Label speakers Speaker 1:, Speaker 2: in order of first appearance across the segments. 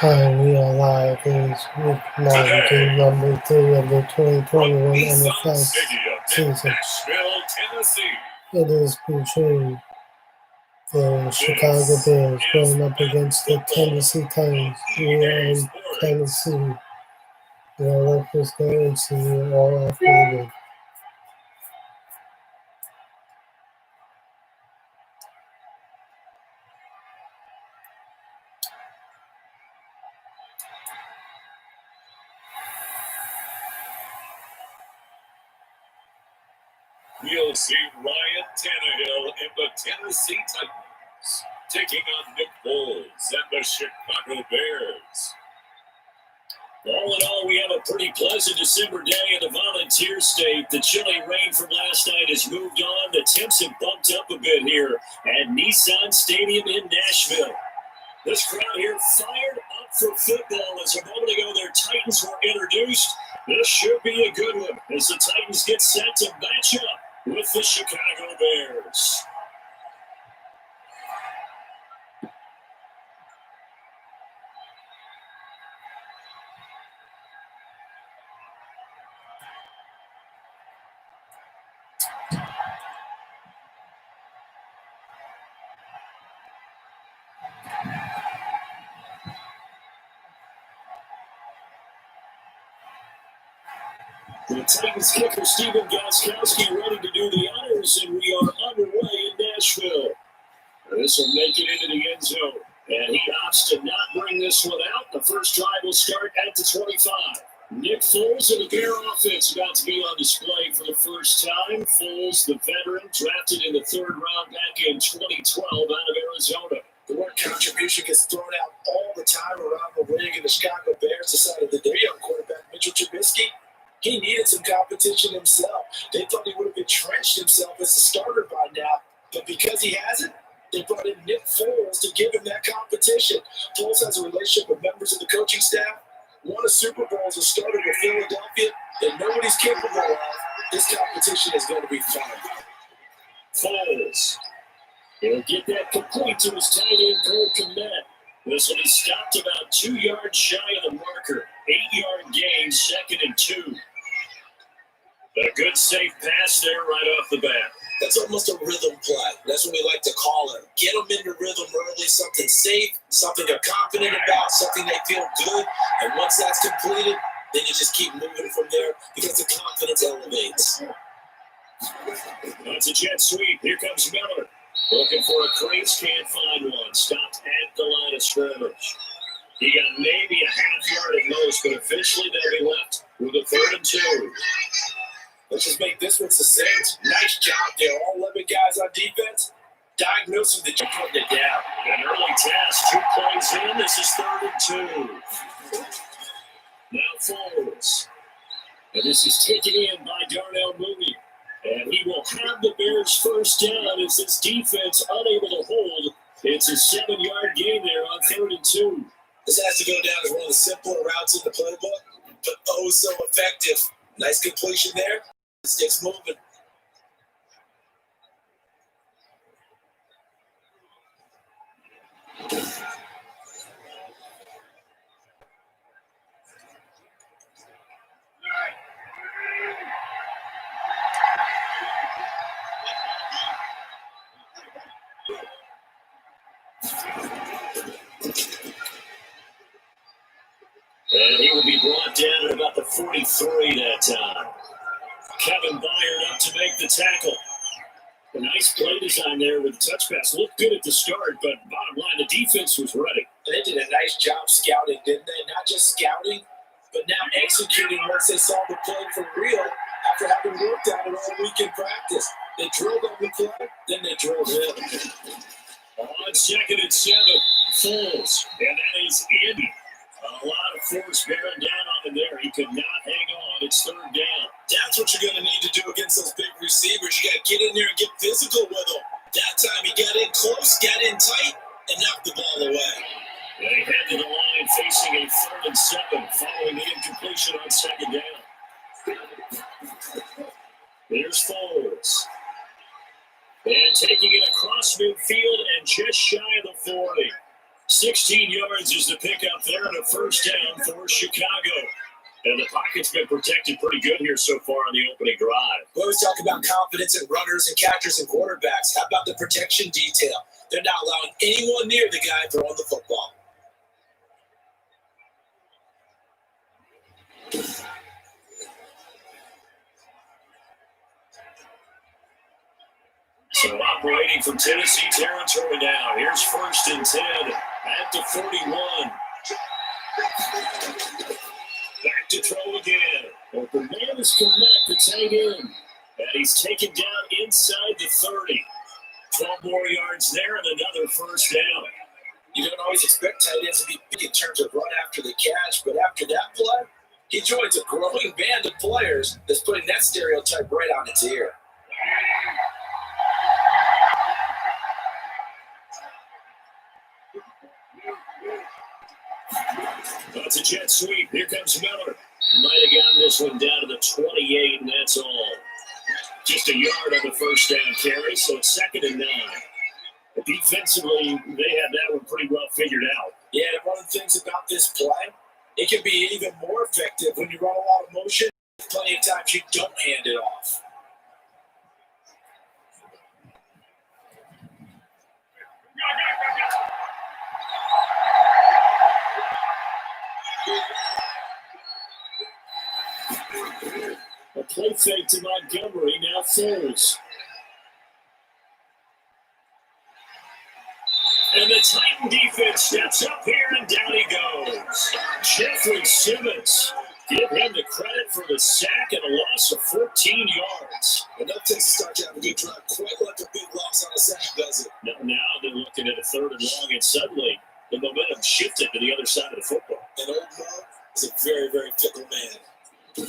Speaker 1: Hi, we are live. It is week 9, game number 3 of the 2021 NFL season. It is between the Chicago Bears going up against the Tennessee Titans. We are in Tennessee. We'll let this go and see you all after the game.
Speaker 2: We'll see Ryan Tannehill and the Tennessee Titans taking on Nick Foles and the Chicago Bears. All in all, we have a pretty pleasant December day in the Volunteer State. The chilly rain from last night has moved on. The temps have bumped up a bit here at Nissan Stadium in Nashville. This crowd here fired up for football as a moment ago their Titans were introduced. This should be a good one as the Titans get set to match up with the Chicago Bears. The Titans kicker Stephen Gostkowski ready to do the honors, and we are underway in Nashville. This will make it into the end zone, and he opts to not bring this one out. The first drive will start at the 25. Nick Foles and the Bear offense about to be on display for the first time. Foles, the veteran, drafted in the third round back in 2012 out of Arizona. The word contribution gets thrown out all the time around the league, and the Chicago Bears decided that their young quarterback, Mitchell Trubisky, he needed some competition himself. They thought he would have entrenched himself as a starter by now, but because he hasn't, they brought in Nick Foles to give him that competition. Foles has a relationship with members of the coaching staff, won a Super Bowl as a starter with Philadelphia, and nobody's capable of. This competition is going to be fun. Foles, he'll get that complete to his tight end, Cole Kmet. This one is stopped about 2 yards shy of the marker. 8-yard gain, 2nd and 2. A good safe pass there right off the bat. That's almost a rhythm play. That's what we like to call it. Get them into rhythm early, something safe, something they're confident about, something they feel good. And once that's completed, then you just keep moving from there because the confidence elevates. That's a jet sweep. Here comes Miller. Looking for a crease, can't find one. Stopped at the line of scrimmage. He got maybe a half yard at most, but officially they'll be left with a 3rd and 2. Let's just make this one succinct. Nice job there. All 11 guys on defense diagnosing the job, putting it down. An early task, 2 plays in. This is 3rd and 2. Now Foles. And this is taken in by Darnell Mooney. And he will have the Bears first down as this defense unable to hold. It's a 7-yard gain there on 3rd and 2. This has to go down as one of the simpler routes in the playbook, but oh so effective. Nice completion there. Sticks moving. And he will be brought down at about the 43 that time. Kevin Byard up to make the tackle. A nice play design there with the touch pass. Looked good at the start, but bottom line, the defense was ready. They did a nice job scouting, didn't they? Not just scouting, but now executing once they saw the play for real after having worked on it all week in practice. They drilled on the play, then they drilled in. On 2nd and 7, Foles, and that is in. A lot of force bearing down on him there. He could not hang on. It's 3rd down. That's what you're going to need to do against those big receivers. You got to get in there and get physical with them. That time he got in close, got in tight, and knocked the ball away. They head to the line facing a 3rd and 7 following the incompletion on 2nd down. There's Foles. And taking it across midfield and just shy of the 40. 16 yards is the pickup there and a first down for Chicago. And the pocket's been protected pretty good here so far on the opening drive.
Speaker 3: We always talk about confidence in runners and catchers and quarterbacks. How about the protection detail? They're not allowing anyone near the guy throwing the football.
Speaker 2: So operating from Tennessee territory now. Here's 1st and 10 at the 41. Back to throw again. Open man is connect the tight end. And he's taken down inside the 30. 12 more yards there and another first down.
Speaker 3: You don't always expect tight ends to be big in terms of run after the catch, but after that play, he joins a growing band of players that's putting that stereotype right on its ear.
Speaker 2: That's a jet sweep. Here comes Miller. Might have gotten this one down to the 28, and that's all. Just a yard on the first down carry, so it's 2nd and 9. But defensively, they had that one pretty well figured out.
Speaker 3: Yeah, and one of the things about this play, it can be even more effective when you run a lot of motion. Plenty of times you don't hand it off.
Speaker 2: A play fake to Montgomery, now throws. And the Titan defense steps up here, and down he goes. Jeffrey Simmons. Give him the credit for the sack and a loss of 14 yards.
Speaker 3: Enough to start to have a good drive, quite like a big loss on a sack, does it?
Speaker 2: Now they're looking at a 3rd and long, and suddenly the momentum shifted to the other side of the football.
Speaker 3: And old Mo is a very, very fickle man.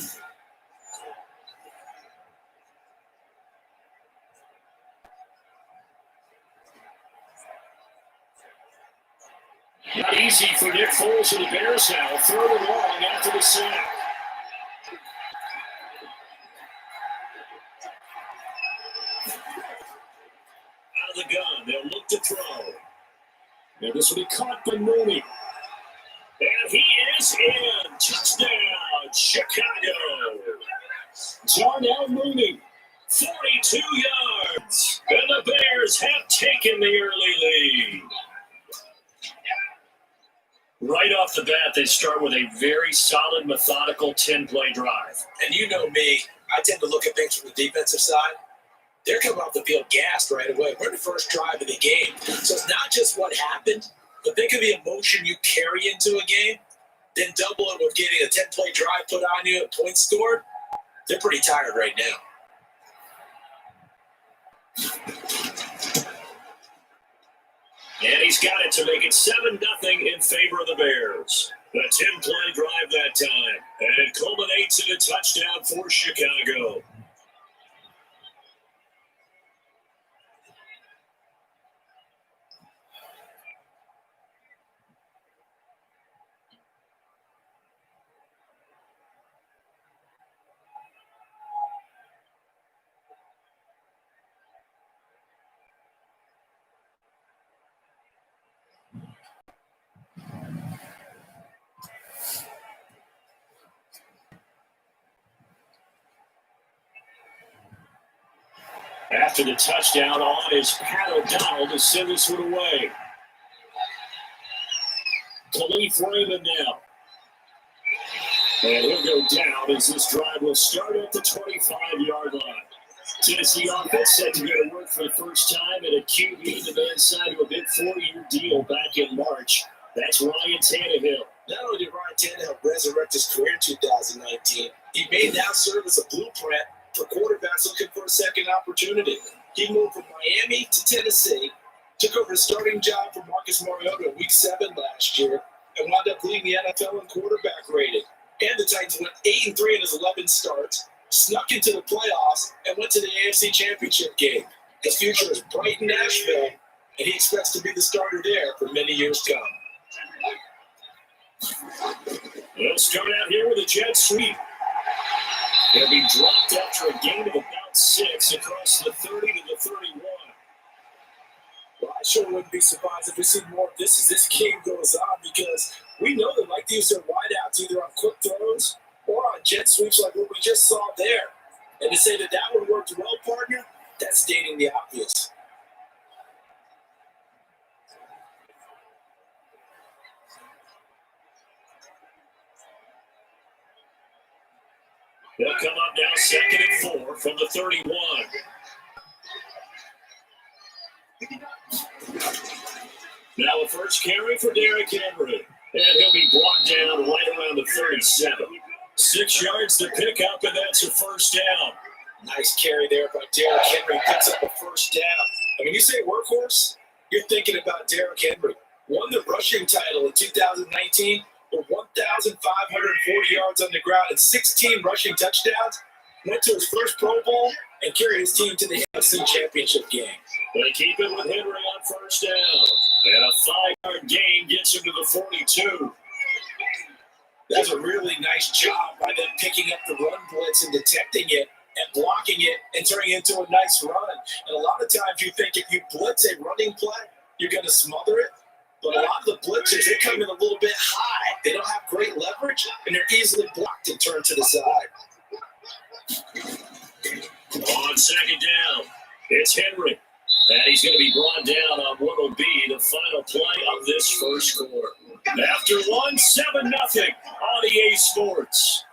Speaker 2: Not easy for Nick Foles and the Bears now. 3rd and long after the sack. Out of the gun, they'll look to throw. Now this will be caught by Mooney. And he is in. Touchdown, Chicago. Darnell Mooney, 42 yards. And the Bears have taken the early lead. Right off the bat, they start with a very solid, methodical 10-play drive.
Speaker 3: And you know me, I tend to look at things from the defensive side. They're coming off the field gassed right away. We're in the first drive of the game. So it's not just what happened, but think of the emotion you carry into a game, then double it with getting a 10-play drive put on you and points scored. They're pretty tired right now.
Speaker 2: And he's got it to make it 7-0 in favor of the Bears. A 10-play drive that time. And it culminates in a touchdown for Chicago. After the touchdown on is Pat O'Donnell to send this one away. Khalif Raymond now. And he'll go down as this drive will start at the 25-yard line. Tennessee offense set to go to work for the first time at a QB. The man signed to a big 4-year deal back in March. That's Ryan Tannehill.
Speaker 3: Not only did Ryan Tannehill resurrect his career in 2019, he may now serve as a blueprint for quarterbacks looking for a second opportunity. He moved from Miami to Tennessee, took over the starting job for Marcus Mariota in Week 7 last year, and wound up leading the NFL in quarterback rating. And the Titans went 8-3 in his 11 starts, snuck into the playoffs, and went to the AFC Championship game. His future is bright in Nashville, and he expects to be the starter there for many years to come.
Speaker 2: They'll start out here with a jet sweep. They'll be dropped after a gain of about 6 across the 30 to the 31.
Speaker 3: sure wouldn't be surprised if we see more of this as this game goes on, because we know they like to use their wideouts either on quick throws or on jet sweeps like what we just saw there. And to say that that one worked well, partner, that's stating the obvious.
Speaker 2: They'll come up now 2nd and 4 from the 31. Now a first carry for Derrick Henry. And he'll be brought down right around the 37. 6 yards to pick up, and that's a first down.
Speaker 3: Nice carry there by Derrick Henry. Picks up a first down. I mean, you say workhorse, you're thinking about Derrick Henry. Won the rushing title in 2019 with 1,540 yards on the ground and 16 rushing touchdowns. Went to his first Pro Bowl and carried his team to the NFC Championship game.
Speaker 2: They keep it with Henry on first down. And a 5-yard gain gets him to the 42.
Speaker 3: That's a really nice job by them picking up the run blitz and detecting it and blocking it and turning it into a nice run. And a lot of times you think if you blitz a running play, you're going to smother it. But a lot of the blitzers, they come in a little bit high. They don't have great leverage, and they're easily blocked and turned to the side.
Speaker 2: On 2nd down, it's Henry. And he's going to be brought down on what will be the final play of this first quarter. After 1, 7-0 on EA Sports.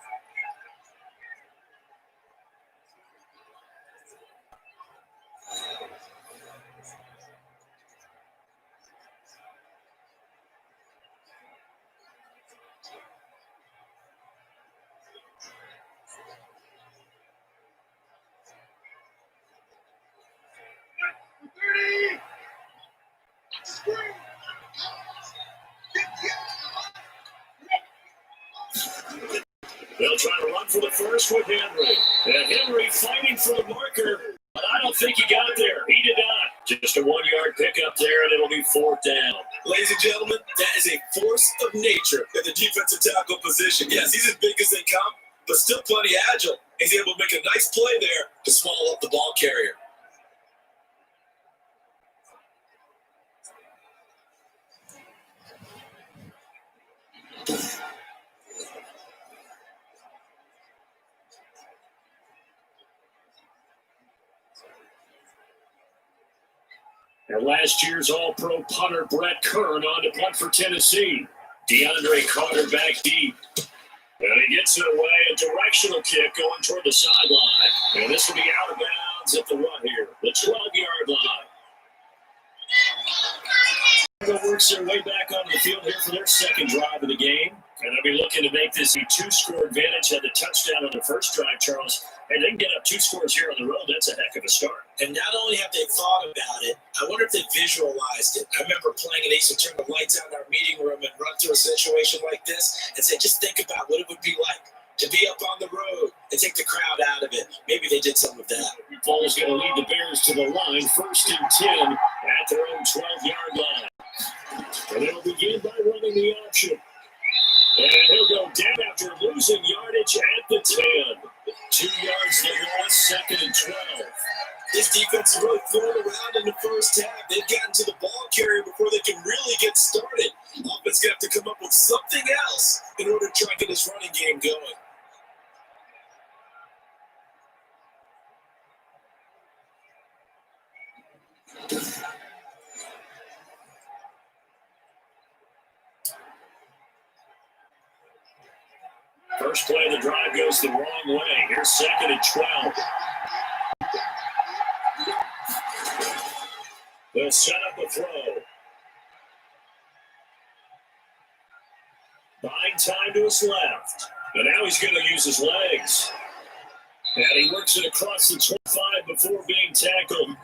Speaker 2: They'll try to run for the first with Henry. And Henry fighting for the marker, but I don't think he got there. He did not. Just a 1-yard pickup there, and it'll be 4th down.
Speaker 3: Ladies and gentlemen, that is a force of nature at the defensive tackle position. Yes, he's as big as they come, but still plenty agile. He's able to make a nice play there to swallow up the ball carrier.
Speaker 2: And last year's All-Pro punter Brett Kern on to punt for Tennessee. DeAndre Carter back deep. And he gets it away, a directional kick going toward the sideline. And this will be out of bounds at the run here, the 12-yard line. Works their way back onto the field here for their second drive of the game. And they'll be looking to make this a 2-score advantage. Had the touchdown on the first drive, Charles. And they can get up 2 scores here on the road. That's a heck of a start.
Speaker 3: And not only have they thought about it, I wonder if they visualized it. I remember playing and they used to turn the lights out in our meeting room and run through a situation like this and say, just think about what it would be like to be up on the road and take the crowd out of it. Maybe they did some of that.
Speaker 2: Paul's going to lead the Bears to the line, 1st and 10 at their own 12-yard line. And they'll begin by running the option. And he'll go down after losing yardage at the 10. 2 yards to go, 2nd and 12.
Speaker 3: This defense is really throwing around in the first half. They've gotten to the ball carrier before they can really get started. Offense going to have to come up with something else in order to try and get this running game going.
Speaker 2: First play of the drive goes the wrong way. Here's 2nd and 12. They'll set up a throw. Buying time to his left. And now he's going to use his legs. And he works it across the 25 before being tackled.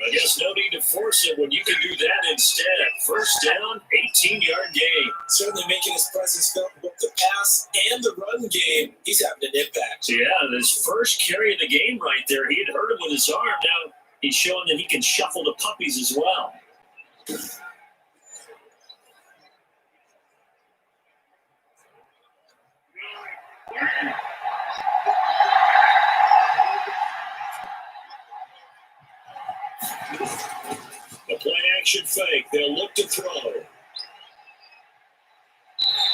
Speaker 2: I guess no need to force it when you can do that instead. First down, 18-yard gain.
Speaker 3: Certainly making his presence felt in both the pass and the run game. He's having an impact.
Speaker 2: Yeah, his first carry of the game right there. He had hurt him with his arm. Now he's showing that he can shuffle the puppies as well. The play Play-action fake. They'll look to throw.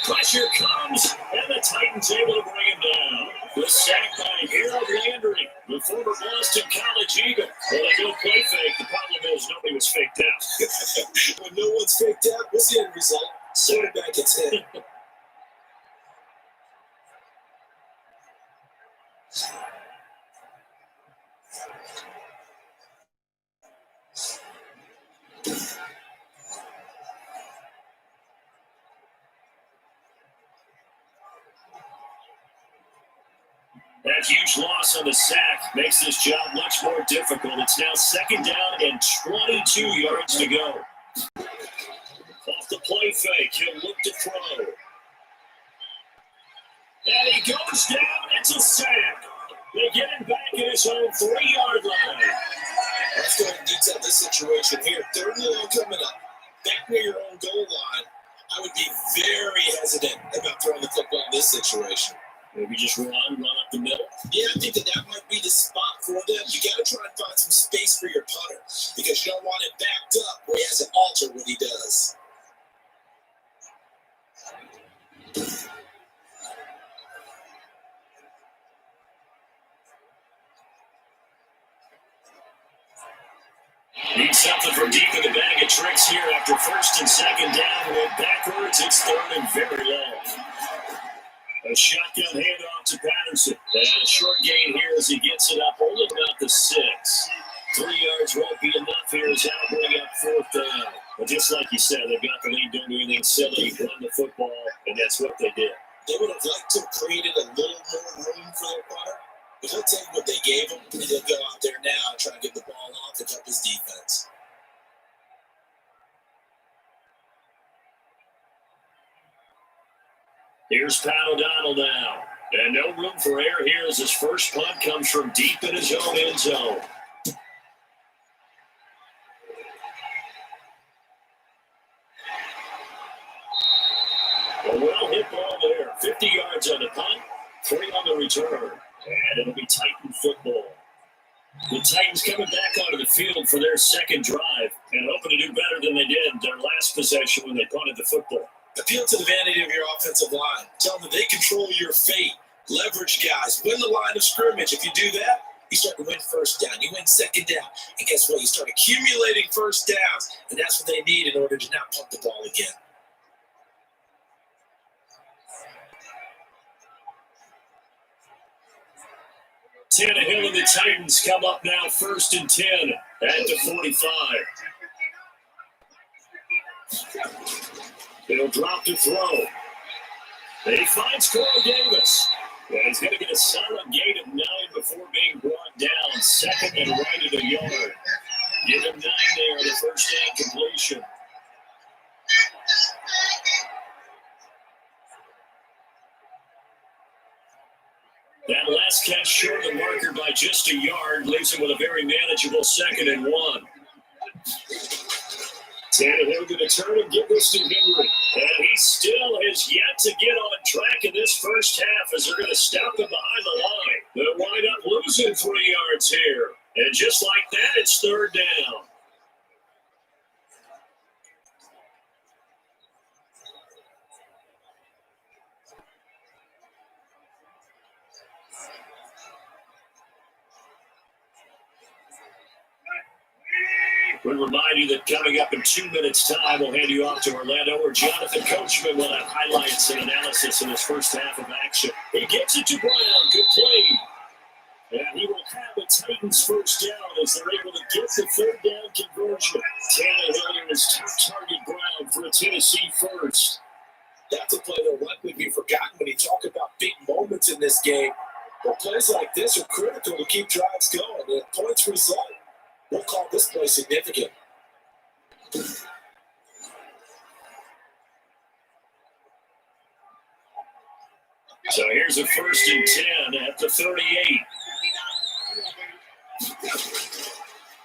Speaker 2: Pressure comes, and the Titans able to bring him down. The sack by Harold Landry, the former Boston College Eagle. Well, they don't play fake. The problem is nobody was faked out.
Speaker 3: When no one's faked out, what's the end result? Quarterback gets hit.
Speaker 2: That huge loss on the sack makes this job much more difficult. It's now 2nd down and 22 yards to go. Off the play fake, he'll look to throw. And he goes down, it's a sack. They get him back in his own 3-yard line.
Speaker 3: Let's go ahead and detail this situation here. 3rd and long coming up. Back near your own goal line. I would be very hesitant about throwing the football in this situation.
Speaker 2: Maybe just run up the middle.
Speaker 3: Yeah, I think that might be the spot for them. You got to try and find some space for your punter because you don't want it backed up where he has to alter what he does.
Speaker 2: Need something from deep in the bag of tricks here after 1st and 2nd down. Went backwards. It's 3rd and very long. A shotgun handoff to Patterson. And a short gain here as he gets it up only about the 6. 3 yards won't be enough here as Al bring up 4th down. But just like you said, they've got the lead, don't do anything silly, run the football, and that's what they did.
Speaker 3: They would have liked to have created a little more room for their punter. But he'll take what they gave him, and he'll go out there now and try to get the ball off and help his defense.
Speaker 2: Here's Pat O'Donnell now. And no room for error here as his first punt comes from deep in his own end zone. A well-hit ball there. 50 yards on the punt, 3 on the return. And it'll be Titan football. The Titans coming back onto the field for their 2nd drive and hoping to do better than they did their last possession when they punted the football.
Speaker 3: Appeal to the vanity of your offensive line. Tell them that they control your fate. Leverage guys. Win the line of scrimmage. If you do that, you start to win 1st down. You win 2nd down. And guess what? You start accumulating 1st downs. And that's what they need in order to not pump the ball again.
Speaker 2: Tannehill and the Titans come up now 1st and 10 at the 45. They'll drop to throw. They find Corey Davis. And he's going to get a solid gain of 9 before being brought down. 2nd and right at a yard. Give him 9 there on the 1st down completion. That last catch short of the marker by just a yard leaves him with a very manageable 2nd and 1. Tannehill going to turn and give this to Henry. And he still has yet to get on track in this first half as they're going to stop him behind the line. They'll wind up losing 3 yards here. And just like that, it's 3rd down. We'll remind you that coming up in 2 minutes' time, we'll hand you off to Orlando, where Jonathan Coachman will have highlights and analysis in his first half of action. He gets it to Brown. Good play. And he will have the Titans 1st down as they're able to get the 3rd down conversion. Tannehill and his top target Brown for a Tennessee first.
Speaker 3: That's a play that'll likely be forgotten when you talk about big moments in this game. But plays like this are critical to keep drives going. And points result. We'll call this play significant.
Speaker 2: So here's a 1st and 10 at the 38.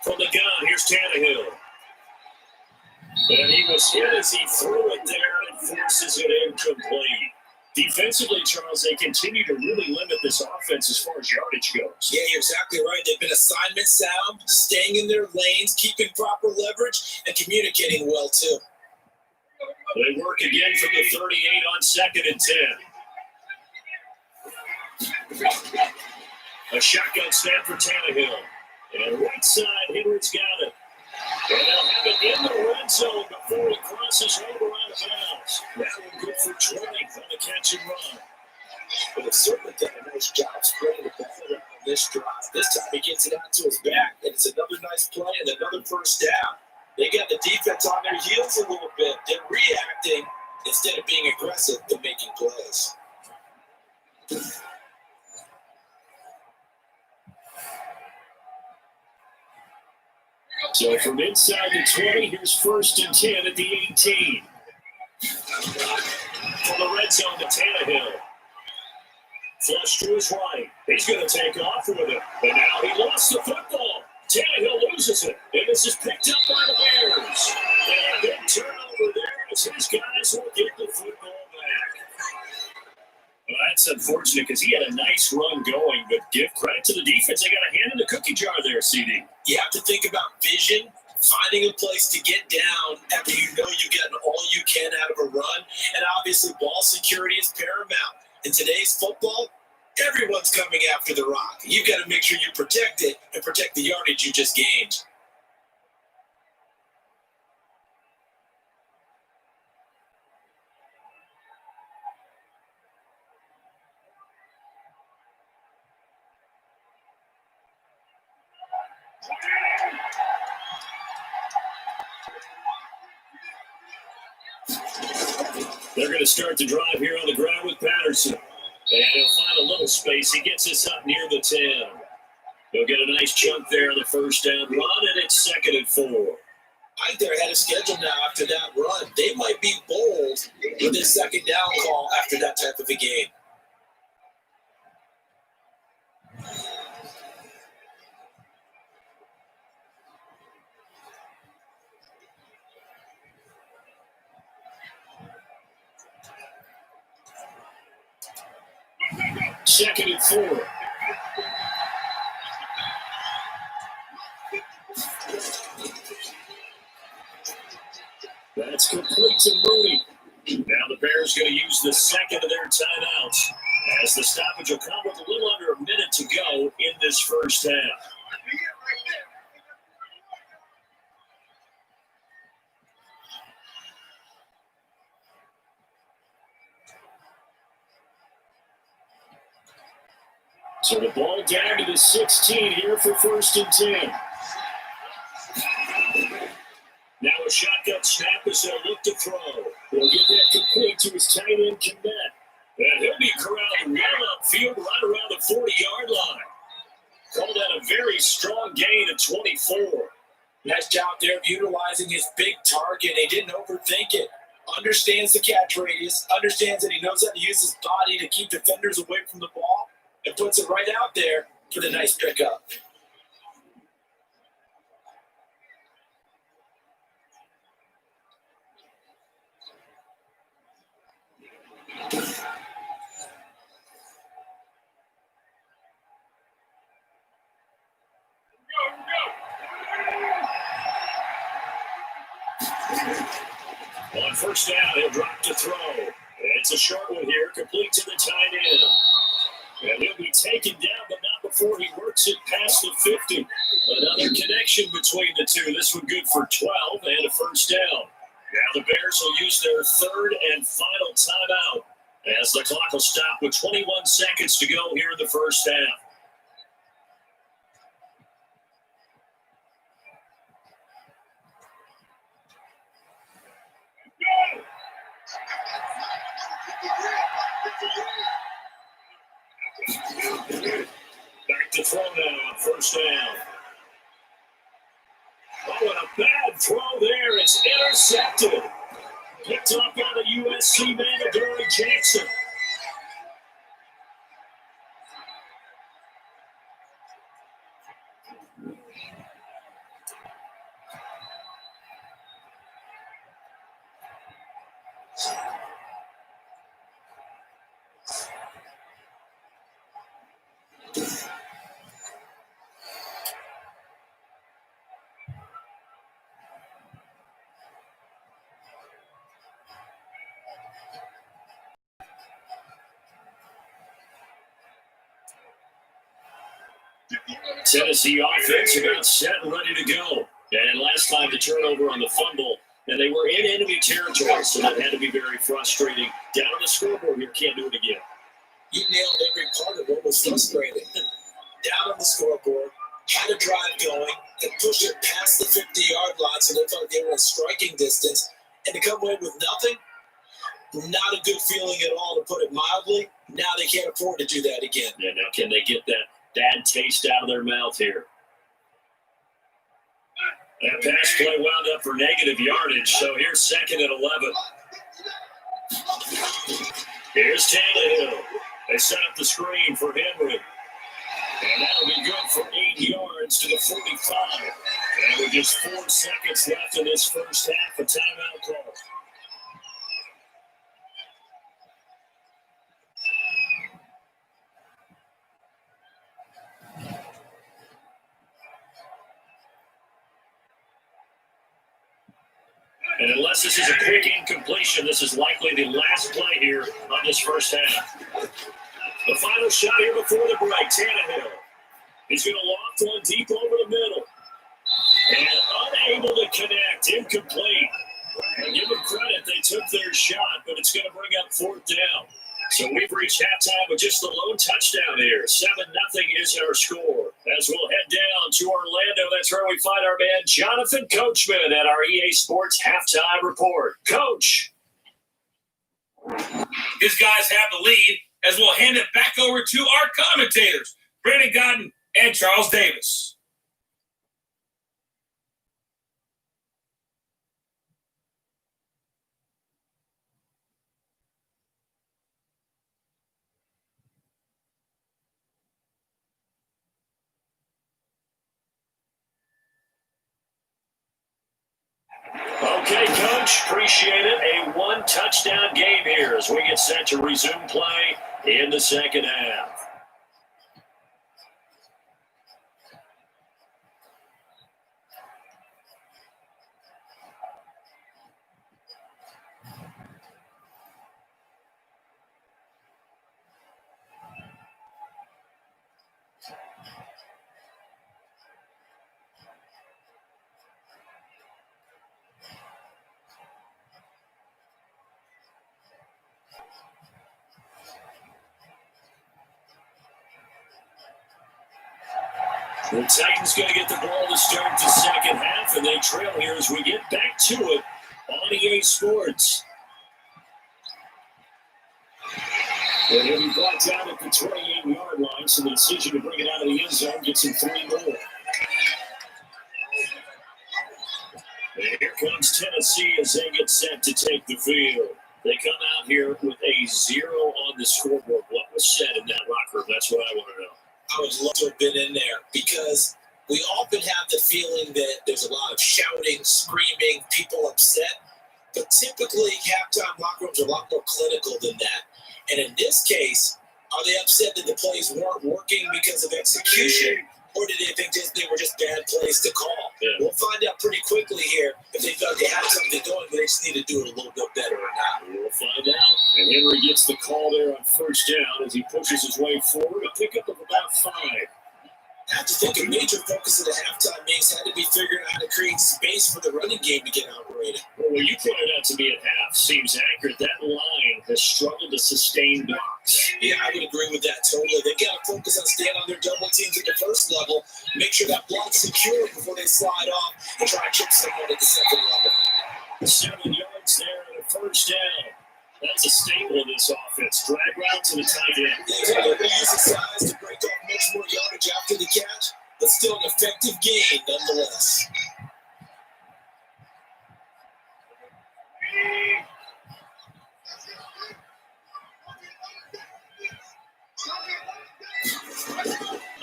Speaker 2: From the gun, here's Tannehill. And he was hit as he threw it there and forces it incomplete. Defensively, Charles, they continue to really limit this offense as far as yardage goes.
Speaker 3: Yeah, you're exactly right. They've been assignment sound, staying in their lanes, keeping proper leverage, and communicating well, too.
Speaker 2: They work again from the 38 on 2nd and 10. A shotgun snap for Tannehill. And right side, Henry's got it. And they'll have it in the red zone before he crosses over out of bounds. That one good for 20 on the catch and run.
Speaker 3: But it's certainly done a nice job spreading the ball around on this drive. This time he gets it out to his back, and it's another nice play and another first down. They got the defense on their heels a little bit. They're reacting instead of being aggressive to making plays.
Speaker 2: So from inside the 20, here's 1st and 10 at the 18. For the red zone to Tannehill. Flush to his right. He's going to take off with it. But now he lost the football. Tannehill loses it. And this is picked up by the Bears. And a big turnover there as his guys will get the football back. Well, that's unfortunate because he had a nice run going, but give credit to the defense. They got a hand in the cookie jar there, CD.
Speaker 3: You have to think about vision, finding a place to get down after you know you get all you can out of a run. And obviously, ball security is paramount. In today's football, everyone's coming after the rock. You've got to make sure you protect it and protect the yardage you just gained.
Speaker 2: They're going to start the drive here on the ground with Patterson. And he'll find a little space. He gets us up near the 10. He'll get a nice chunk there on the first down run, and it's 2nd and 4.
Speaker 3: I think they're ahead of schedule now after that run. They might be bold with their second down call after that type of a game.
Speaker 2: Second and 4. That's complete to Mooney. Now the Bears going to use the second of their timeouts as the stoppage will come with a little under a minute to go in this first half. So the ball down to the 16 here for 1st and 10. Now a shotgun snap as they'll look to throw. He'll get that complete to his tight end, Kmet. And he'll be corralled well upfield right around the 40-yard line. Called that a very strong gain of 24.
Speaker 3: Nice job there of utilizing his big target. He didn't overthink it. Understands the catch radius. Understands that he knows how to use his body to keep defenders away from the ball. And puts it right out there for the nice pickup.
Speaker 2: On first down, he'll drop to throw. It's a short one here, complete to the tight end. And he'll be taken down, but not before he works it past the 50. Another connection between the two. This one good for 12 and a first down. Now the Bears will use their third and final timeout as the clock will stop with 21 seconds to go here in the first half. Back to throw now on first down. Oh, and a bad throw there. It's intercepted. Picked up by the USC man, Adoree Jackson. Tennessee offense about set and ready to go. And last time the turnover on the fumble, and they were in enemy territory, so that had to be very frustrating. Down on the scoreboard here, can't do it again.
Speaker 3: You nailed every part of what was frustrating. Down on the scoreboard, had a drive going, and pushed it past the 50-yard line so they thought they were in striking distance, and to come away with nothing, not a good feeling at all, to put it mildly. Now they can't afford to do that again.
Speaker 2: Yeah, now can they get that bad taste out of their mouth here? That pass play wound up for negative yardage, so here's 2nd and 11. Here's Tannehill. They set up the screen for Henry. And that'll be good for 8 yards to the 45. And with just 4 seconds left in this first half, a timeout call. And unless this is a quick incompletion, this is likely the last play here on this first half. The final shot here before the break, Tannehill. He's going to loft one deep over the middle. And unable to connect, incomplete. And give them credit, they took their shot, but it's going to bring up 4th down. So we've reached halftime with just the lone touchdown here. 7-0 is our score. As we'll head down to Orlando, that's where we find our man Jonathan Coachman at our EA Sports Halftime Report. Coach.
Speaker 4: His guys have the lead as we'll hand it back over to our commentators, Brandon Godden and Charles Davis.
Speaker 2: Okay, Coach, appreciate it. A 1-touchdown game here as we get set to resume play in the second half. The Titans going to get the ball to start the second half, and they trail here as we get back to it on EA Sports. And he'll be brought down at the 28-yard line, so the decision to bring it out of the end zone gets him 3 more. And here comes Tennessee as they get set to take the field. They come out here with a 0 on the scoreboard. What was said in that locker room? That's what I want to know.
Speaker 3: I would love to have been in there because we often have the feeling that there's a lot of shouting, screaming, people upset. But typically, halftime locker rooms are a lot more clinical than that. And in this case, are they upset that the plays weren't working because of execution? Or did they think they were just bad plays to call?
Speaker 2: Yeah.
Speaker 3: We'll find out pretty quickly here if they thought they had something going, but they just need to do it a little bit better or not.
Speaker 2: We'll find out. And Henry gets the call there on first down as he pushes his way forward. A pickup of about 5.
Speaker 3: I have to think a major focus of the halftime meetings had to be figuring out how to create space for the running game to get operated.
Speaker 2: Well, what you pointed out to me at half seems accurate. That line has struggled to sustain blocks.
Speaker 3: Yeah, I would agree with that totally. They got to focus on staying on their double teams at the first level, make sure that block's secure before they slide off and try to chip someone at the second level.
Speaker 2: 7 yards there and a first down. That's a staple of this offense. Drag route to the tight end.
Speaker 3: They were able to use the size to break off much more yardage after the catch, but still an effective gain nonetheless.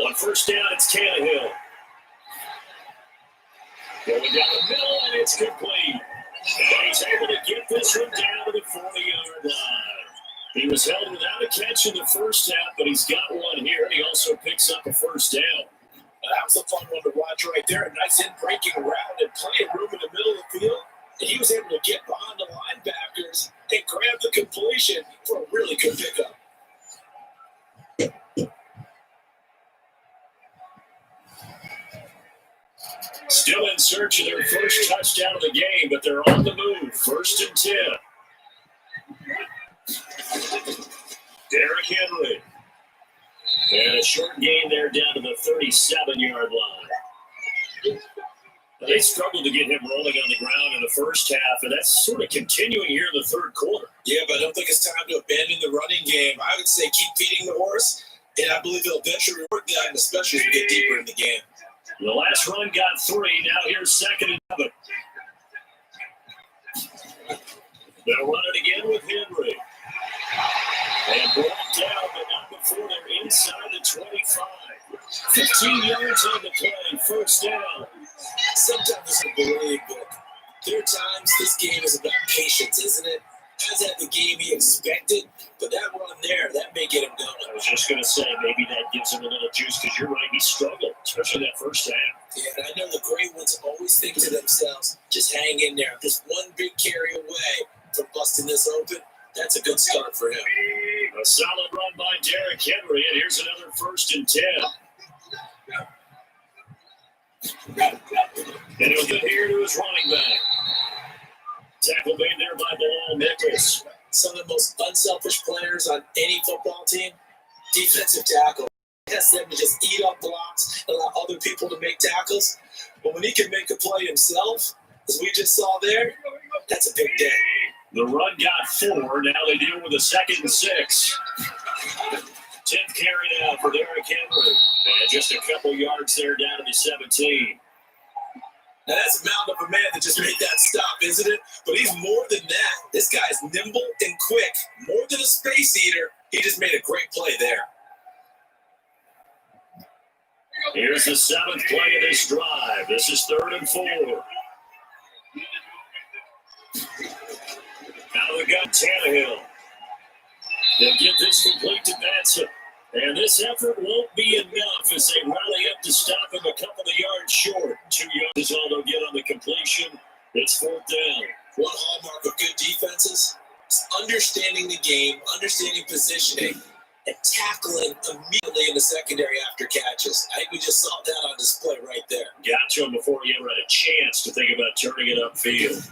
Speaker 2: On first down, it's Tannehill. Going down the middle, and it's complete. And he's able to get this one down to the 40-yard line. He was held without a catch in the first half, but he's got one here, and he also picks up a first down.
Speaker 3: That was a fun one to watch right there. A nice in-breaking route and plenty of room in the middle of the field. And he was able to get behind the linebackers and grab the completion for a really good pickup.
Speaker 2: Still in search of their first touchdown of the game, but they're on the move. 1st and 10. Derrick Henry. And a short gain there down to the 37-yard line. They struggled to get him rolling on the ground in the first half, and that's sort of continuing here in the third quarter.
Speaker 3: Yeah, but I don't think it's time to abandon the running game. I would say keep feeding the horse, and I believe they'll eventually reward that, and especially as we get deeper in the game.
Speaker 2: The last run got 3. Now here's 2nd and 7. They'll run it again with Henry. And brought down, but not before they're inside the 25. 15 yards on the play, 1st down.
Speaker 3: Sometimes it's a believe, but there are times this game is about patience, isn't it? Has that the game he expected, but that run there, that may get him going.
Speaker 2: I was just going to say, maybe that gives him a little juice, because you're right, he struggled, especially that first half.
Speaker 3: Yeah, and I know the great ones always think to themselves, just hang in there. Just one big carry away from busting this open. That's a good start for him.
Speaker 2: A solid run by Derrick Henry, and here's another 1st and 10. And he'll get here to his running back. Tackle made there by Bilal Nichols.
Speaker 3: Some of the most unselfish players on any football team, defensive tackle. He has them to just eat up blocks and allow other people to make tackles. But when he can make a play himself, as we just saw there, that's a big day.
Speaker 2: The run got 4. Now they deal with a 2nd and 6. 10th carry now for Derrick Henry. And just a couple yards there down to the 17.
Speaker 3: Now that's a mound of a man that just made that stop, isn't it? But he's more than that. This guy's nimble and quick. More than a space eater. He just made a great play there.
Speaker 2: Here's the 7th play of this drive. This is 3rd and 4. Out of the gun, Tannehill. They'll get this complete to Batson. And this effort won't be enough as they rally up to stop him a couple of yards short. 2 yards is all they'll get on the completion. It's 4th down.
Speaker 3: One hallmark of good defenses is understanding the game, understanding positioning, and tackling immediately in the secondary after catches. I think we just saw that on display right there.
Speaker 2: Got to him before he ever had a chance to think about turning it upfield.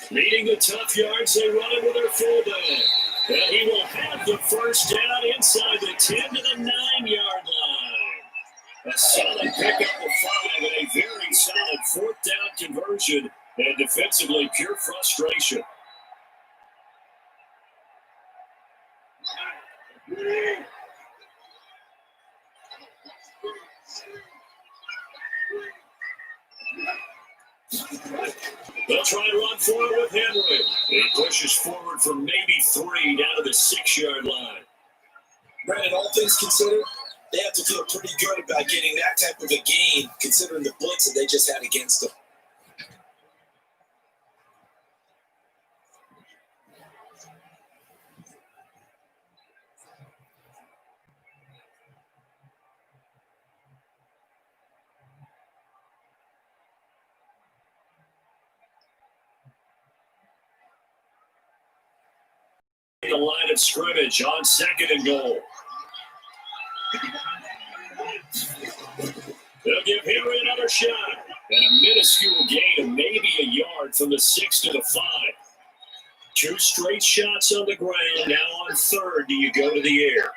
Speaker 2: Leading the tough yards, they run it with their fullback. And he will have the 1st down inside the 10 to the 9-yard line. A solid pickup of 5 and a very solid 4th down conversion. And defensively, pure frustration. They'll try to run forward with Henry. He pushes forward from maybe 3 down to the 6-yard line.
Speaker 3: Brandon, all things considered, they have to feel pretty good about getting that type of a gain, considering the blitz that they just had against them.
Speaker 2: The line of scrimmage on 2nd and goal. They'll give Henry another shot. And a minuscule gain of maybe a yard from the 6 to the 5. 2 straight shots on the ground. Now on 3rd, do you go to the air?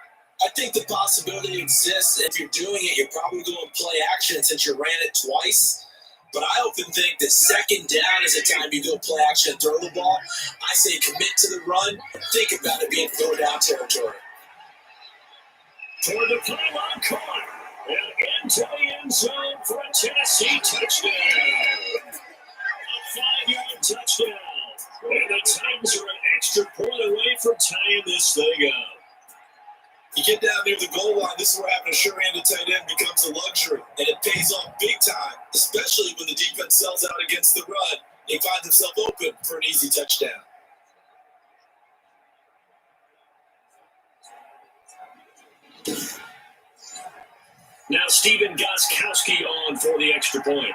Speaker 3: I think the possibility exists. If you're doing it, you're probably going to play action since you ran it twice. But I often think that 2nd down is a time you go play action and throw the ball. I say commit to the run and think about it being throw down territory.
Speaker 2: Toward the pylon, caught. And into the end zone for a Tennessee touchdown. A 5-yard touchdown. And the Titans are an extra point away from tying this thing up.
Speaker 3: You get down near the goal line, this is where having a sure-handed tight end becomes a luxury, and it pays off big time, especially when the defense sells out against the run. He finds himself open for an easy touchdown.
Speaker 2: Now Stephen Gostkowski on for the extra point.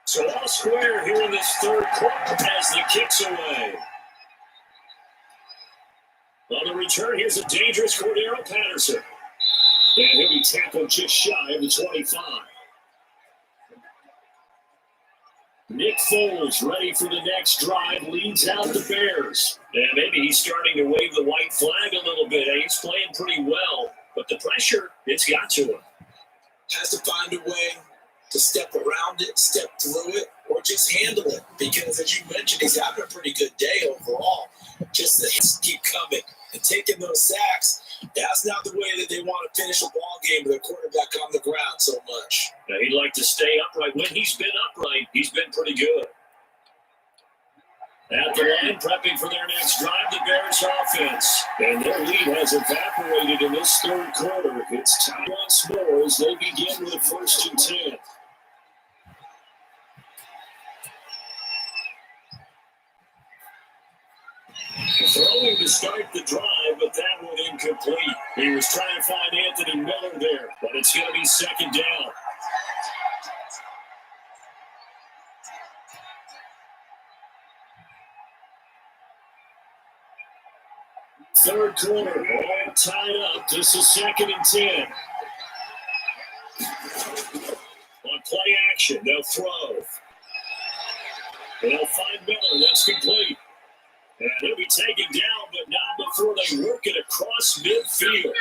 Speaker 2: So all square here in this third quarter as the kick's away. On the return, here's a dangerous Cordero Patterson. And he'll be tackled just shy of the 25. Nick Foles ready for the next drive, leads out the Bears. And maybe he's starting to wave the white flag a little bit. He's playing pretty well, but the pressure, it's got to him.
Speaker 3: Has to find a way to step around it, step through it, or just handle it. Because as you mentioned, he's having a pretty good day overall. Just the hits keep coming and taking those sacks. That's not the way that they want to finish a ball game with a quarterback on the ground so much.
Speaker 2: Now, he'd like to stay upright. When he's been upright, he's been pretty good. At the line, prepping for their next drive, the Bears offense. And their lead has evaporated in this third quarter. It's tied once more as they begin with a 1st and 10. Throwing to start the drive, but that one incomplete. He was trying to find Anthony Miller there, but it's going to be 2nd down. Third quarter, all tied up. This is 2nd and 10. On play action, they'll throw. They'll find Miller. That's complete. And he'll be taken down, but not before they work it across midfield.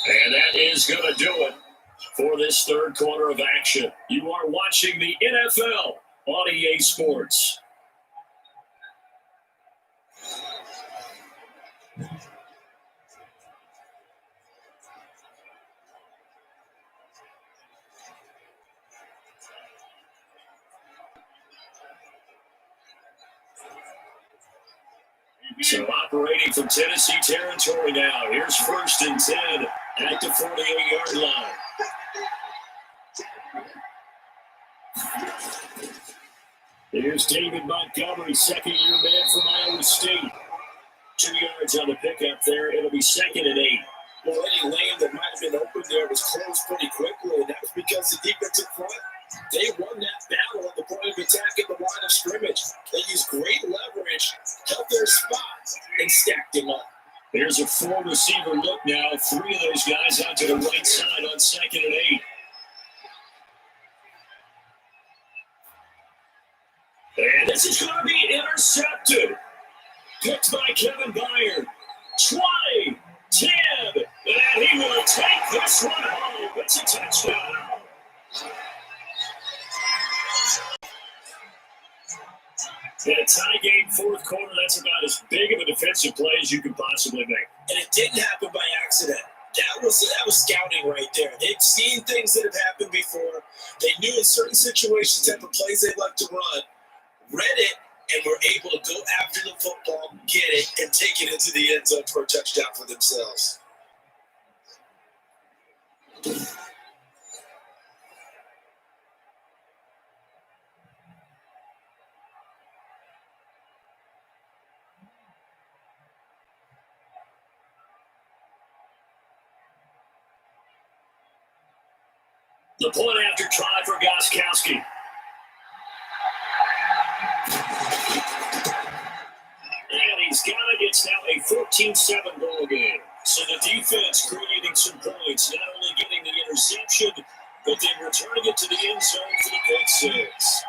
Speaker 2: And that is going to do it for this third quarter of action. You are watching the NFL on EA Sports. So operating from Tennessee territory now. Here's 1st and 10 at the 48-yard line. Here's David Montgomery, second-year man from Iowa State. 2 yards on the pickup there. It'll be 2nd and 8.
Speaker 3: Well, any lane that might have been open there was closed pretty quickly, and that was because the defensive front, they won that battle at the point of attack at the line of scrimmage. They used great leverage, held their spots, and stacked him up.
Speaker 2: There's a 4-receiver look now. 3 of those guys out to the right side on 2nd and 8. And this is going to be intercepted. Picked by Kevin Byard. 20, 10, and he will take this one home. It's a touchdown. In a tie game, fourth quarter, that's about as big of a defensive play as you can possibly make.
Speaker 3: And it didn't happen by accident. That was scouting right there. They've seen things that have happened before. They knew in certain situations type of plays they'd like to run, read it, and were able to go after the football, get it, and take it into the end zone for a touchdown for themselves.
Speaker 2: The point after try for Gostkowski. And he's got it. It's now a 14-7 ball game. So the defense creating some points, not only getting the interception, but then returning it to the end zone for the pick six.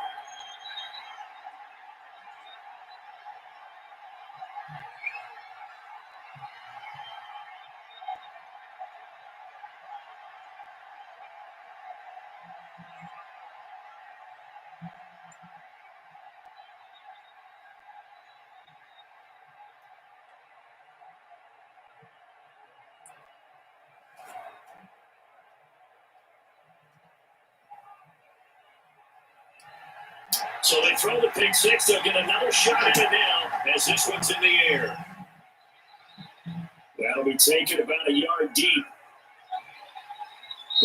Speaker 2: So they throw the pick six. They'll get another shot at it now as this one's in the air. That'll be taken about a yard deep.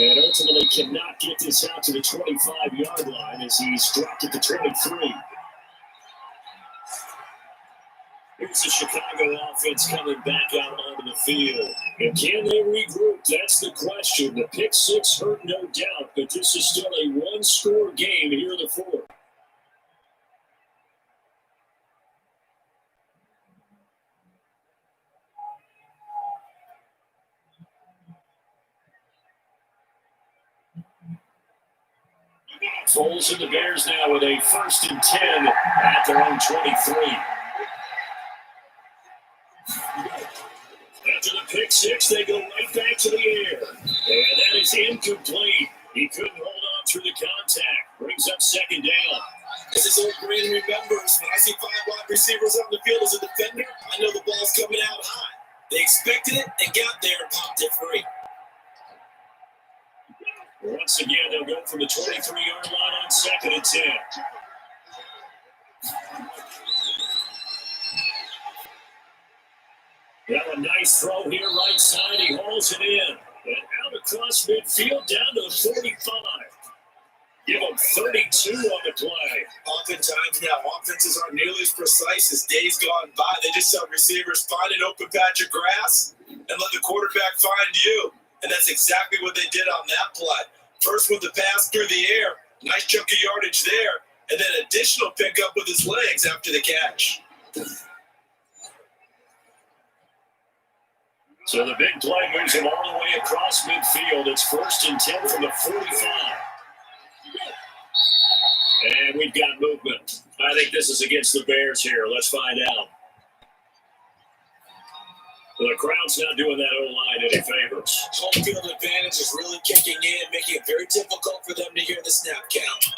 Speaker 2: And ultimately cannot get this out to the 25-yard line as he's dropped at the 23. Here's the Chicago offense coming back out onto the field. And can they regroup? That's the question. The pick six hurt, no doubt, but this is still a one-score game here in the fourth. Foles and the Bears now with a 1st and 10 at their own 23. After the pick six, they go right back to the air. And that is incomplete. He couldn't hold on through the contact. Brings up 2nd down.
Speaker 3: As this old brain remembers, when I see 5 wide receivers on the field as a defender, I know the ball's coming out high. They expected it and got there and popped it free.
Speaker 2: Once again, they'll go from the 23-yard line on 2nd and 10. Now a nice throw here, right side. He hauls it in. And out across midfield, down to the 45. Give him 32 on the play.
Speaker 3: Oftentimes now, offenses aren't nearly as precise as days gone by. They just tell receivers, find an open patch of grass and let the quarterback find you. And that's exactly what they did on that play. First with the pass through the air, nice chunk of yardage there, and then additional pickup with his legs after the catch.
Speaker 2: So the big play moves him all the way across midfield. It's 1st and 10 from the 45. And we've got movement. I think this is against the Bears here. Let's find out. The crowd's not doing that O-line any favors.
Speaker 3: Home field advantage is really kicking in, making it very difficult for them to hear the snap count.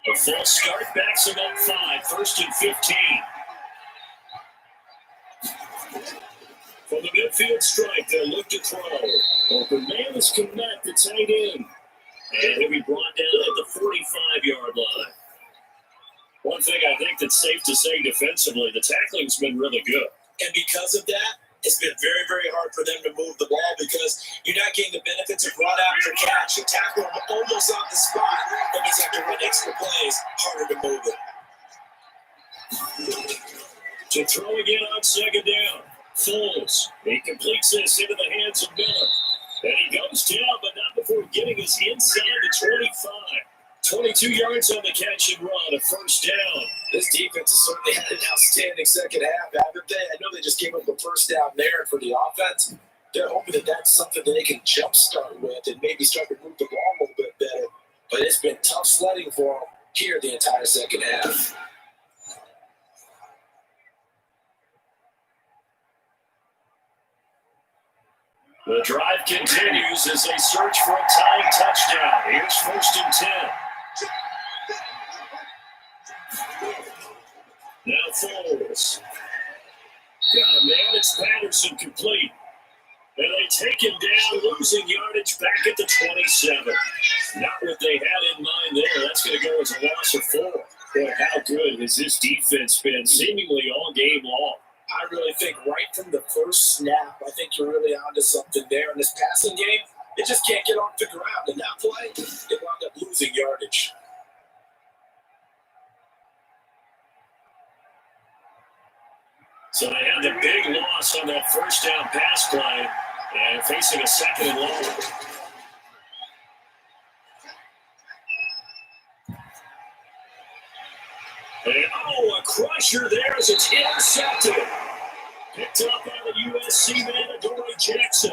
Speaker 2: A false start backs him up 5. 1st and 15. From the midfield strike, they'll look to throw. Open man is Kmet, the tight end. And he'll be brought down at the 45-yard line. One thing I think that's safe to say defensively, the tackling's been really good.
Speaker 3: And because of that, it's been very, very hard for them to move the ball because you're not getting the benefits of run after catch. You tackle them almost on the spot. That means you have to run extra plays, harder to move it.
Speaker 2: To throw again on 2nd down. Foles. He completes this into the hands of Miller. And he goes down, but not before getting us inside the 25. 22 yards on the catch and run, a 1st down.
Speaker 3: This defense has certainly had an outstanding second half, haven't they? I know they just came up with 1st down there for the offense. They're hoping that that's something that they can jumpstart with and maybe start to move the ball a little bit better. But it's been tough sledding for them here the entire second half.
Speaker 2: The drive continues as they search for a tying touchdown. Here's 1st and 10. Now Foles. Got a man, it's Patterson complete. And they take him down, losing yardage back at the 27. Not what they had in mind there. That's going to go as a loss of 4. Boy, how good has this defense been seemingly all game long?
Speaker 3: I really think right from the first snap, I think you're really onto something there. In this passing game, it just can't get off the ground. In that play, they wound up losing yardage.
Speaker 2: So they had the big loss on that 1st down pass play and facing a 2nd and long. And a crusher there as it's intercepted. Picked up by the USC man, Adoree Jackson.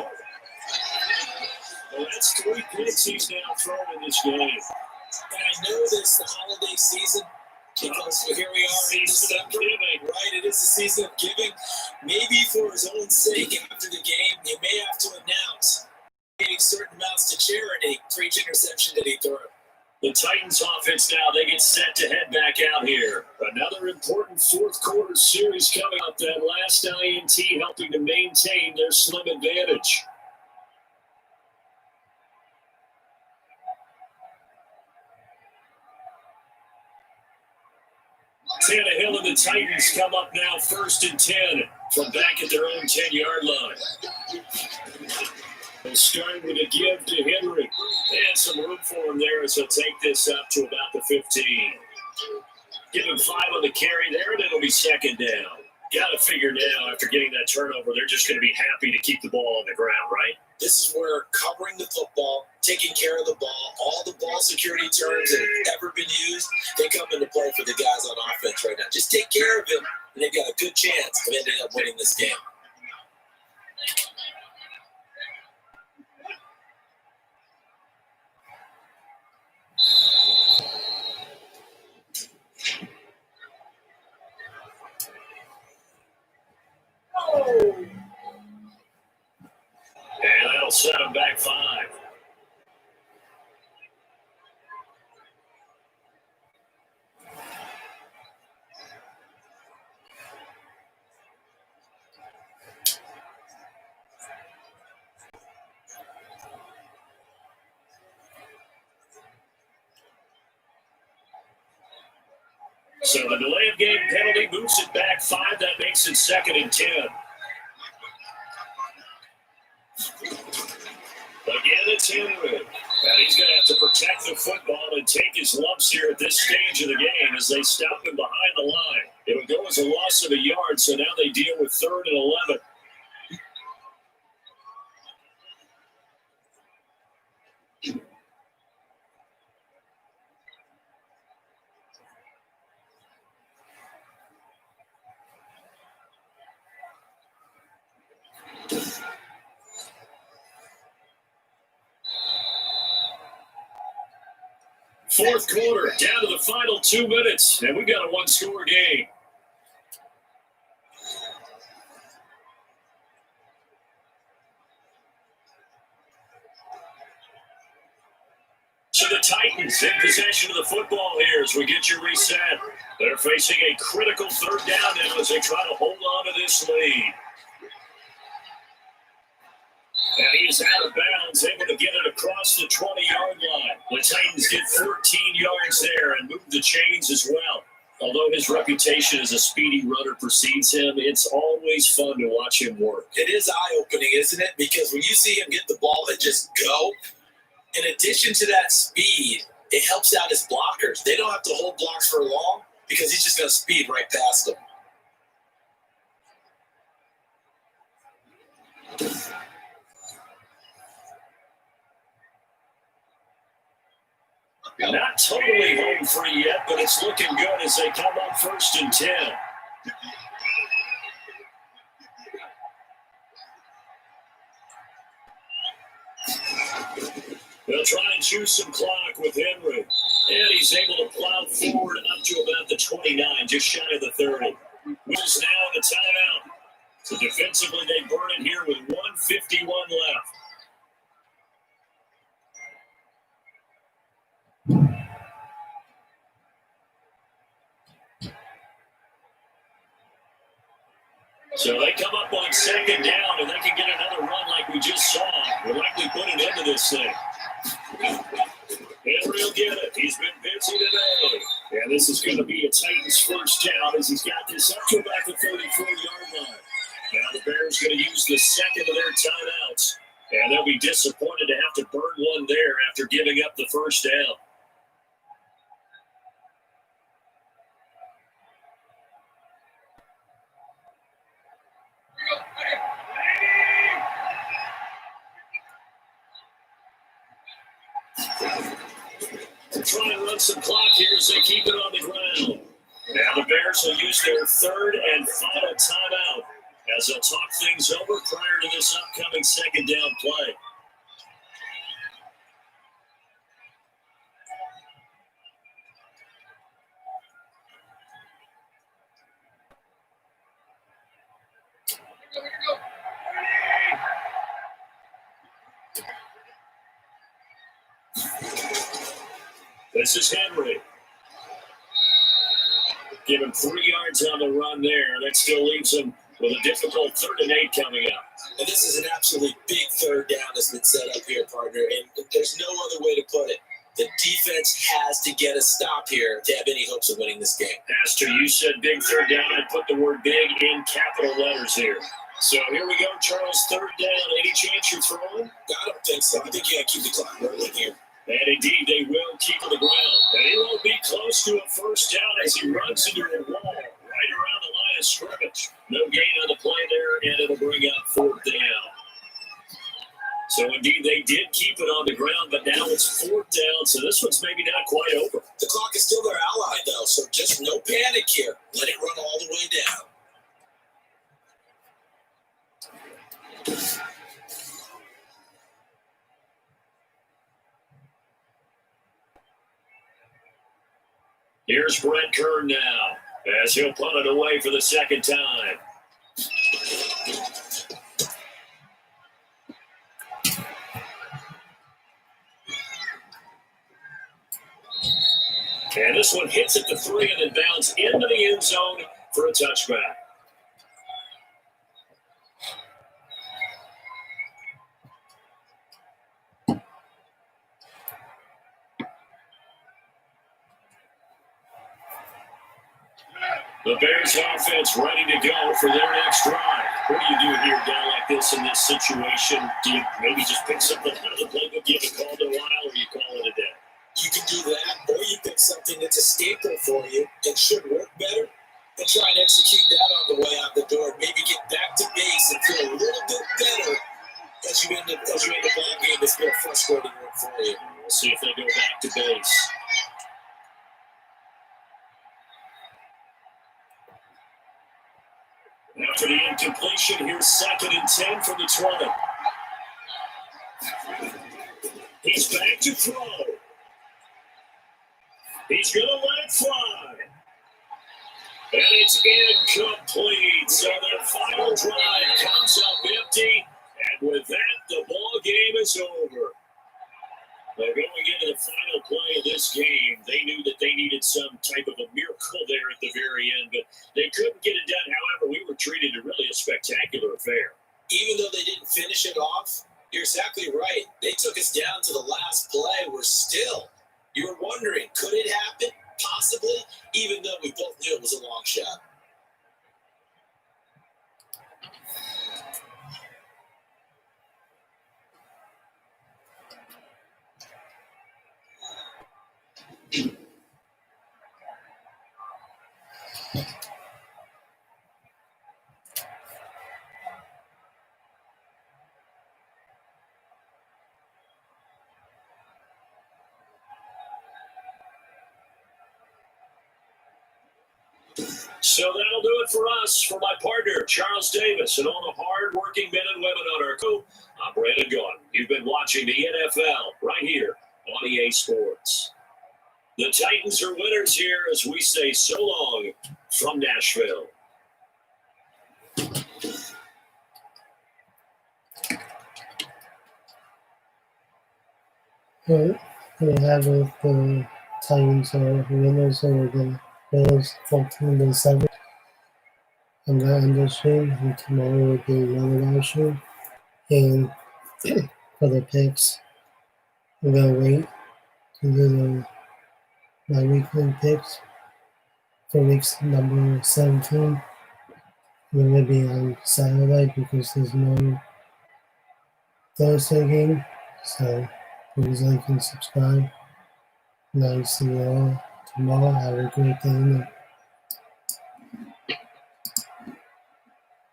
Speaker 2: Well, that's 3 picks he's now thrown in this game.
Speaker 3: And I know this, the holiday season, because here we are in December, right? It is the season of giving. Maybe for his own sake, after the game, he may have to announce getting certain amounts to charity for each interception that he threw.
Speaker 2: The Titans offense now, they get set to head back out here. Another important 4th quarter series coming up. That last INT helping to maintain their slim advantage. Tannehill and the Titans come up now 1st and 10 from back at their own 10-yard line. They'll start with a give to Henry. And some room for him there as he'll take this up to about the 15. Give him 5 on the carry there, and it'll be 2nd down. Got to figure now, after getting that turnover, they're just going to be happy to keep the ball on the ground, right?
Speaker 3: This is where covering the football, taking care of the ball, all the ball security terms that have ever been used, they come into play for the guys on offense right now. Just take care of him, and they've got a good chance of ending up winning this game.
Speaker 2: And that'll set him back 5. So the delay of game penalty moves it back 5. That makes it 2nd and 10. Again, it's Henry. And he's going to have to protect the football and take his lumps here at this stage of the game as they stop him behind the line. It'll go as a loss of a yard, so now they deal with 3rd and 11. Fourth quarter, down to the final 2 minutes, and we've got a one-score game. So the Titans in possession of the football here as we get you reset. They're facing a critical 3rd down now as they try to hold on to this lead. And he's out of bounds, able to get it across the 20-yard line. The Titans get 14 yards there and move the chains as well. Although his reputation as a speedy runner precedes him, it's always fun to watch him work.
Speaker 3: It is eye-opening, isn't it? Because when you see him get the ball and just go, in addition to that speed, it helps out his blockers. They don't have to hold blocks for long because he's just going to speed right past them.
Speaker 2: Not totally home free yet, but it's looking good as they come up 1st and 10. They'll try and choose some clock with Henry. And he's able to plow forward up to about the 29, just shy of the 30. Wheels now in the timeout. So defensively, they burn it here with 1:51 left. So they come up on 2nd down, and they can get another run like we just saw. We'll likely put an end to this thing. Henry will get it. He's been busy today. And this is going to be a Titans 1st down as he's got this up to about the 34-yard line. Now the Bears going to use the 2nd of their timeouts. And they'll be disappointed to have to burn one there after giving up the 1st down. Try and run some clock here as they keep it on the ground. Now the Bears will use their 3rd and final timeout as they'll talk things over prior to this upcoming 2nd down play. This is Henry. Give him 3 yards on the run there. That still leaves him with a difficult 3rd and 8 coming up.
Speaker 3: And this is an absolutely big 3rd down that's been set up here, partner. And there's no other way to put it. The defense has to get a stop here to have any hopes of winning this game.
Speaker 2: Pastor, you said big third down. I put the word big in capital letters here. So here we go, Charles. Third down. Any chance you're throwing?
Speaker 3: I don't think so. I think you got to keep the clock rolling here.
Speaker 2: And indeed, they will keep on the ground. And he will be close to a first down as he runs into a wall right around the line of scrimmage. No gain on the play there, and it'll bring out fourth down. So indeed, they did keep it on the ground, but now it's fourth down, so this one's maybe not quite over.
Speaker 3: The clock is still their ally, though, so just no panic here. Let it run all the way down.
Speaker 2: Here's Brent Kern now, as he'll punt it away for the second time. And this one hits at the 3 and then bounds into the end zone for a touchback. The Bears offense ready to go for their next drive. What do you do here, a guy like this in this situation? Do you maybe just pick something out of the playbook you haven't called in a while, or you call it a day?
Speaker 3: You can do that, or you pick something that's a staple for you and should work better, and try and execute that on the way out the door. Maybe get back to base and feel a little bit better as you end the ball game. It's been a frustrating one for you.
Speaker 2: We'll see if they go back to base. After the incompletion, here's 2nd and 10 from the 20. He's back to throw. He's going to let it fly. And it's incomplete. So their final drive comes up empty. And with that, the ball game is over. They're going into the final play of this game. They knew that they needed some type of a miracle there at the very end, but they couldn't get it done. However, we were treated to really a spectacular affair.
Speaker 3: Even though they didn't finish it off, you're exactly right. They took us down to the last play. You were wondering, could it happen? Possibly, even though we both knew it was a long shot.
Speaker 2: So that'll do it for us. For my partner, Charles Davis, and all the hard-working men and women on our crew, I'm Brandon Gaudin. You've been watching the NFL right here on EA Sports. The Titans are winners here as we say so long from Nashville.
Speaker 1: Well, we have it, the Titans are winners over the Bears 14-7. I'm not on the stream, and tomorrow will be another live stream. And for the picks, I'm gonna wait to do my weekly picks for weeks number 17. It will be on Saturday because there's no Thursday game. So please like and subscribe. And I'll see you all tomorrow. Have a great day.